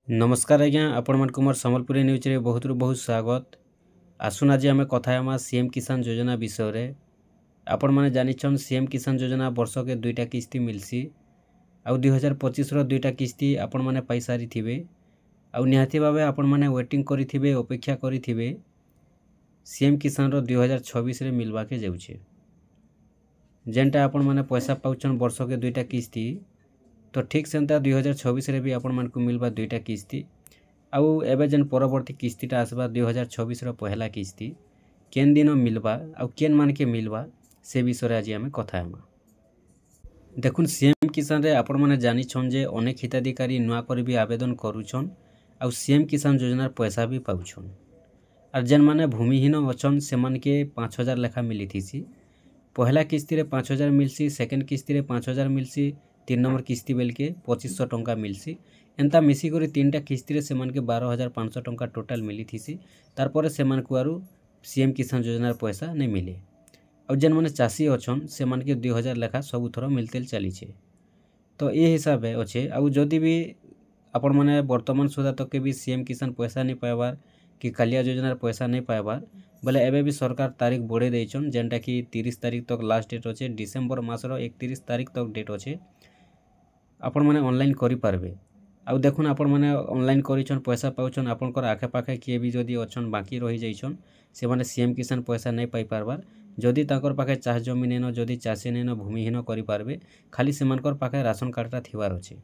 नमस्कार आज्ञा आपण मानक मोर संबलपुरी न्यूज रे बहुत बहुत स्वागत। आसुन आज आम कथा हेमा सीएम किसान योजना विषय रे। आपण माने जानिछन सीएम किसान योजना वर्ष के दुईटा किस्ती मिलसी आउ 2025 रो दुईटा किस्ती आपण माने पाई सारी थिबे आउ निहाती भाबे आपण माने वेटिंग करी थिबे अपेक्षा करी थिबे सीएम किसान रो 2026 रे मिलवा के जाउछे जेनटा आपण माने पैसा पाउछन वर्ष के दुईटा किस्ती तो ठीक सेंता 2026 रे भी आपण मानकु मिलबा दुईटा किस्ती आउ एबे जेन परवर्ती किस्तीटा आसबा 2026 रो पहला किस्ती केन दिन मिलबा आउ केन मान के मिलबा से विषय रे आज आमे कथा हेमा। देखुन सीएम किसान रे आपण माने जानि छन जे अनेक हिताधिकारी नुआ करी भी आवेदन करूछन आउ सीएम किसान योजना पैसा भी पाउछन आर जेन माने भूमिहीन अछन से मान के 5000 लेखा मिली थीसी। पहला किस्ती रे 5000 मिलसी, सेकेंड किस्ती रे 5000 मिलसी, 3 नंबर किस्ती बेल के 2500 टंका मिलसी। एंता मिसी करी तीनटा किस्ती रे से मान के 12500 टंका टोटल मिली थीसी। तार परे से मान को आरु सीएम किसान योजना पैसा नहीं मिले और जेन माने चासी अछन से मान के 2000 लेखा सब थरो मिलतेल चली छे। तो ये हिसाब है अच्छे आउ जदि भी आपण माने वर्तमान सुधा तक के भी सीएम किसान पैसा नहीं पाइबार कि कालिया योजना पैसा नहीं पाइबार बोले एबे भी सरकार तारीख बढ़े देछन जेनटा कि 30 तारीख तक लास्ट डेट अच्छे। डिसेम्बर मासर 31 तारीख तक डेट अच्छे आपण माने ऑनलाइन करि पारबे। आउ देखुन आपण माने ऑनलाइन करिछन पैसा पाउछन आपनकर आखे पाखे किए भी जदि अछन बाकी रहि जाइछन से माने सीएम किसान पैसा नहीं पाई पारबार जदि ताकर पाखे चाष जमी नेनो जदि चाषी नेनो भूमिहीन करि पारबे खाली सेमानकर पाखे राशन कार्डटा थिबार अच्छे।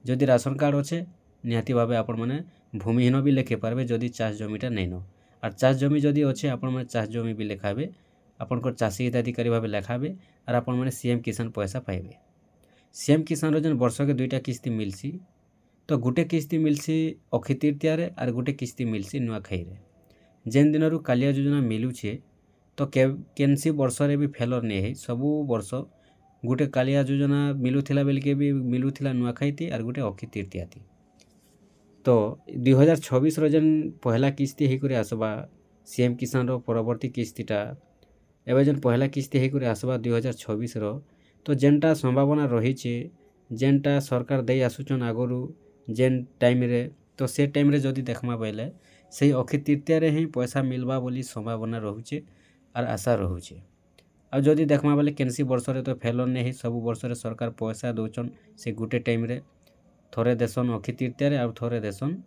जदि राशन कार्ड अच्छे निहाती भाबे आपण माने भूमिहीन भी लेखे पारबे जदि चाष जमीटा नेनो और चाष जमी जदि अच्छे आपण माने चाष जमी भी लेखाबे आपनकर चाषी हिताधिकारी भाबे लेखाबे और आपण माने सीएम किसान पैसा पाइबे। सीएम किसान रो जेन वर्ष के दुईटा किस्ती मिलसी तो गुटे किस्ती मिलसी अक्षय तृतीया रे और गुटे किस्ती मिलसी नुआखाई रे। जेन दिनरू कालिया योजना मिलुछे तो केनसी वर्ष रे भी फेलर नहीं है सबु वर्ष गुटे कालिया योजना मिलुथिला बेल के भी मिलुथिला नुआखाई थी और गुटे अक्षय तृतीया थी। तो 2026 रो जेन पहला किस्ती हे करे आसबा सीएम किसान रो परवर्ती किस्तीटा एबे जेन पहला किस्ती हे करे आसबा 2026 रो तो जेनटा संभावना रही छे जेनटा सरकार दे आसुचन आगरू जेन टाइम रे तो से टाइम रे जदि देखमा बेले से अक्षय तृतीया रे ही पैसा मिलबा बोली संभावना रहुचे और आशा रहुचे। आ जदि देखमा बेले केनसी वर्ष रे तो फेलर नहीं सब वर्ष रे सरकार पैसा दउचन से गुटे टाइम रे थोरे देसन अक्षय तृतीया रे और थोरे देसन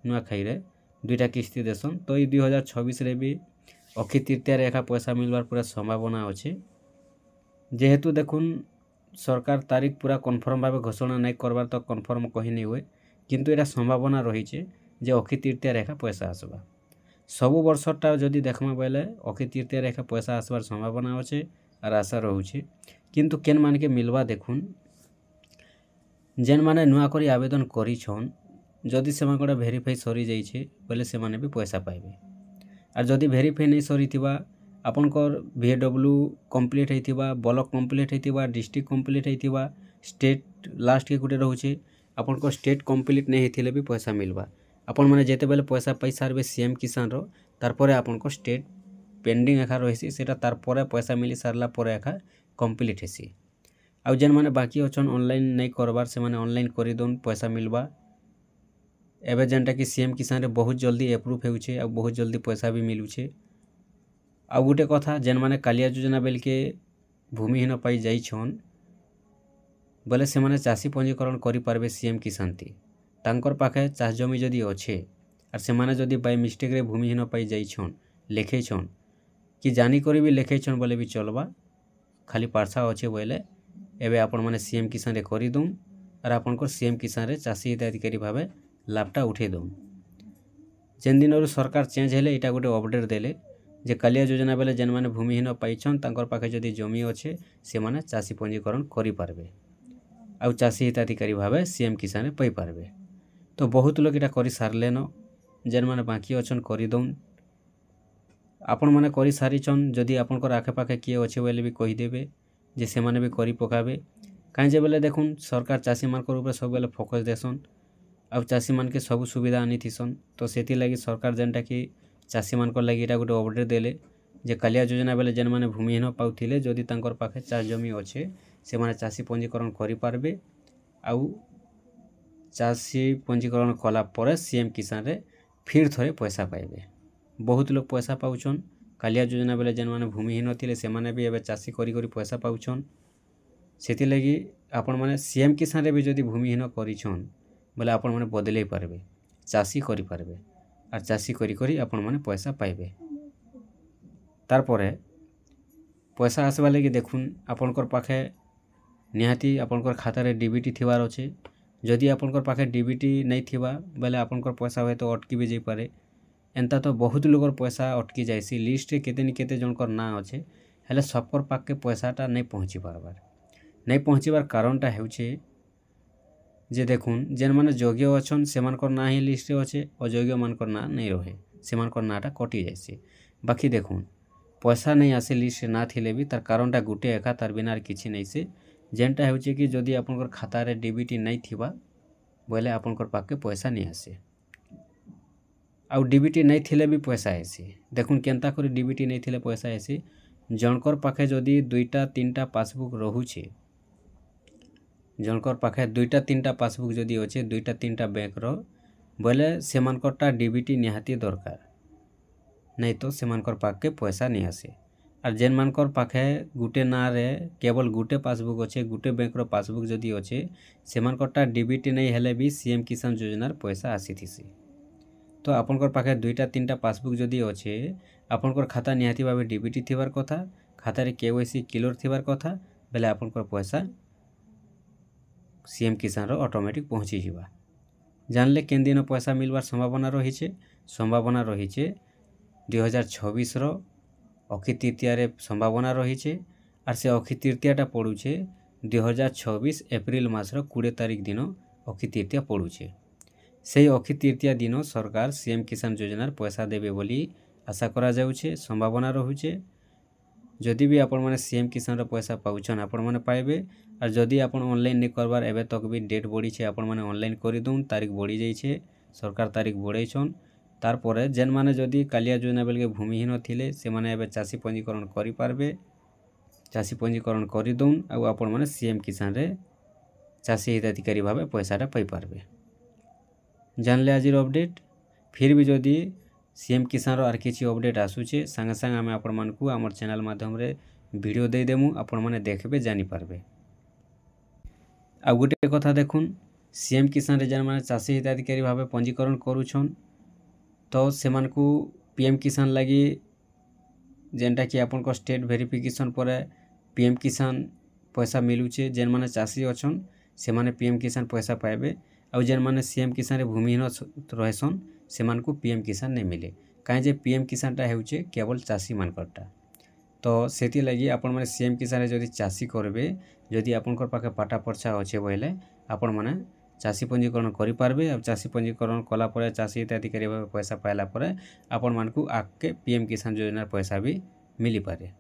नुआखाई रे दुईटा किस्ती देसन। तो ये 2026 रे भी अक्षय तृतीया रे एका पैसा मिलबार पूरा संभावना अच्छे जेहेतु देखुन सरकार तारीख पूरा कन्फर्म भाव घोषणा नहीं करबार तो कन्फर्म कही नहीं हुए किंतु एटा संभावना रही है जे अक्षय तृतीया रेखा पैसा आसबा सबु वर्षटा जदि देखमा बेले अक्षय तृतीया रेखा पैसा आसबार संभावना अच्छे और आशा रहुचे किंतु केन मान के मिलवा देखुन जेन माने नुआ करी आवेदन करिछन जदि सेमानकटा भेरीफाई सरी जाइछे बोले से माने भी पैसा पाइबे और जदि भेरीफाई नहीं सरी थिबा आपनकर VAW कंप्लीट होइथिबा ब्लॉक कंप्लीट होइथिबा डिस्ट्रिक्ट कंप्लीट होइथिबा स्टेट लास्ट के गुटे रहउचे आपनकर स्टेट कंप्लीट नहीं होइथिले भी पैसा मिलबा आपण माने जेते बेले पैसा पाई सारबे सीएम किसान रो तार परे आपनकर स्टेट पेंडिंग एखा रहिसी सेटा तार परे पैसा मिली सारला परे एखा कंप्लीट हेसी। आउ जेन माने बाकी अछन ऑनलाइन नहीं करबार से माने ऑनलाइन करि दोन पैसा मिलबा एबे जेनटा कि सीएम किसान रे बहुत जल्दी अप्रूव हेउचे आ बहुत जल्दी पैसा भी मिलुचे। आ गोटे कथा जेन माने कालिया योजना बेल के भूमिहीन पाई जाइछन बोले से माने चाषी पंजीकरण करि पारबे सीएम किसान थी तांकर पाखे चाष जमी जदि अच्छे और से माने जदि बाय मिस्टेक रे भूमिहीन पाई जाइछन लेखेछन कि जानी करी भी लेखेछन बोले भी चलबा खाली पार्सा अच्छे बोले एबे आपण माने सीएम किसान रे करि दोन और आपनकर सीएम किसान रे चाषी हिताधिकारी भाबे लाभटा उठे दोन। जेन दिन सरकार चेंज हेले इटा गोटे अपडेट देले जे कालिया योजना बेले जेन माने भूमिहीन पाइछन तांकर पाखे जदि जमी अच्छे से माने चाषी पंजीकरण करि पारबे आउ चाषी हिताधिकारी भाबे सीएम किसान पाई पारबे। तो बहुत लोग इटा करि सारलेन जेन माने बाकी अछन करि दोन आपण माने करि सारिछन जदि आपनकर आखे पाखे किए अच्छे बोले भी कहि देबे जे से माने भी करि पकाबे काहे जे बेले देखुन सरकार चाषी मानकर ऊपर सब बेले फोकस देसन आउ चाषी मान के सब सुविधा आनी थिसन। तो सेति लागि सरकार जेनटा कि चाषी मानकर लागि इटा गोटे अपडेट देले जे कालिया योजना बेले जेन माने भूमिहीन पाउथिले जदि तांकर पाखे चाष जमी अच्छे से माने चाषी पंजीकरण करि पारबे आउ ଚାଷୀ ପଞ୍ଜୀକରଣ କଲା ପରେ ସିଏମ୍ କିସାନରେ ଫିର୍ ଥରେ ପଇସା ପାଇବେ। ବହୁତ ଲୋକ ପଇସା ପାଉଛନ୍। କାଳିଆ ଯୋଜନା ବେଲେ ଯେନ୍ମାନେ ଭୂମିହୀନ ଥିଲେ ସେମାନେ ବି ଏବେ ଚାଷୀ କରି ପଇସା ପାଉଛନ୍। ସେଥିଲାଗି ଆପଣମାନେ ସିଏମ୍ କିସାନରେ ବି ଯଦି ଭୂମିହୀନ କରିଛନ୍ ବୋଲେ ଆପଣମାନେ ବଦଲେଇ ପାରବେ, ଚାଷୀ କରିପାରବେ। ଆର୍ ଚାଷୀ କରି ଆପଣମାନେ ପଇସା ପାଇବେ। ତାରପରେ ପଇସା আসବା ଲାଗି ଦେଖୁନ୍ ଆପଣଙ୍କର ପାଖେ ନିହାତି ଆପଣଙ୍କର ଖାତାରେ DBT ଥିବାର ଅଛି। ଯଦି ଆପଣଙ୍କର ପାଖେ DBT नहीं थिबा बेले आपनकर पैसा हुए तो अटकी भी जाइपारे। एंता तो बहुत लोगर पैसा अटकी जाइसी। लिस्ट केते नि केते जनकर ना अच्छे हेले सबकर पाखे पैसाटा नहीं पहुँची पारबार। नहीं पहुँचीबार कारणटा हेउछे जे देखुन जेन माने योग्य अछन सेमानकर ना ही लिस्ट अच्छे, अयोग्य मानकर ना नहीं रहे, सेमानकर नाटा कटि जाइसी। बाकी देखुन पैसा नहीं आसे लिस्ट ना थिले भी तार कारणटा गुटे एका, तार बिना किछि नहीं से। जेनटा हेउछे कि जदि आपनकर खातारे DBT नहीं थिबा बोले आपनकर पाखे पैसा नहीं आसे। आउ DBT नहीं थिले भी पैसा आसी। देखुन केनता करी DBT नहीं थिले पैसा आसी। जनकर पाखे जदि 2टा 3टा पासबुक रहुछे, जनकर पाखे 2टा 3टा पासबुक जदि अच्छे 2टा 3टा बैंक रो बोले सेमानकरटा DBT निहाती दरकार, नहीं तो सेमानकर पाखे पैसा नहीं आसे। और जेन मानकर पाखे गुटे ना रे केवल गुटे पासबुक अच्छे, गुटे बैंक रो पासबुक जदि अच्छे सेमानकरटा DBT नहीं हेले भी सीएम किसान योजनार पैसा आसी थीसी। तो आपनकर पाखे 2टा 3टा पासबुक जदि अच्छे आपनकर खाता निहाती भावे DBT थिबार कथा, खातारे KYC क्लियर थिबार कथा बेले आपनकर पैसा सीएम किसान रो ऑटोमेटिक पहुँची जिबा। जानले केन दिन पैसा मिलवार संभावना रही 2026 रो अक्षय तृतीया रे संभावना रही। और से अक्षय तृतीयाटा पड़ुछे 2026 एप्रिल मास रो 20 तारीख दिन अक्षय तृतीया पड़ुछे। से अक्षय तृतीया दिन सरकार सीएम किसान योजनार पैसा देवे बोली आशा करा जाउछे, संभावना रहुछे। जदि भी आपण माने सीएम किसान रो पैसा पाउछन आपण माने पाइबे। और जदि आपण ऑनलाइन नहीं करबार एबे तक भी डेट बढ़ी छे, आपण माने ऑनलाइन करि दउन, तारीख बढ़ी जाई छे, सरकार तारीख बढ़ाइछन। तार परे जेन माने जदि कालिया योजना बेलके भूमिहीन थिले से माने एबे चाषी पंजीकरण करि पारबे। चाषी पंजीकरण करि दउन आ आपण माने सीएम किसान रे चाषी हिताधिकारी भावे पैसाटा पाई पारबे। जानले आजिर अपडेट। फिर भी जदि सीएम किसान रो आर किछि अपडेट आसुचे संगे संगे आमे आपण मानकु हमर चैनल माध्यम रे वीडियो दे देमु, आपण माने देखबे जानि पारबे। आ गुटे कथा देखुन सीएम किसान रे जेन माने चाषी हिताधिकारी भावे पंजीकरण करूछन तो सेमानकु पीएम किसान लगी जेनटा कि आपन को स्टेट वेरिफिकेशन पर पीएम किसान पैसा मिलुचे। जेन माने चाषी अछन से माने पीएम किसान पैसा पाइबे। आ जेन माने सीएम किसान रे भूमिहीन रहसन सेमानकु पीएम किसान नहीं मिले, काहे जे पीएम किसानटा हेउचे केवल चाषी मानकरटा। तो सेति लगी आपण माने सीएम किसान रे जदि चाषी करबे, जदि आपनकर पाखे पाटा पर्चा अच्छे बोले आपण माने चाषी पंजीकरण करि पारबे। आ चाषी पंजीकरण कला परे चाषी हिताधिकारी भावे पैसा पाइला परे आपण मानकु आके पीएम किसान योजनार पैसा भी मिली पारे।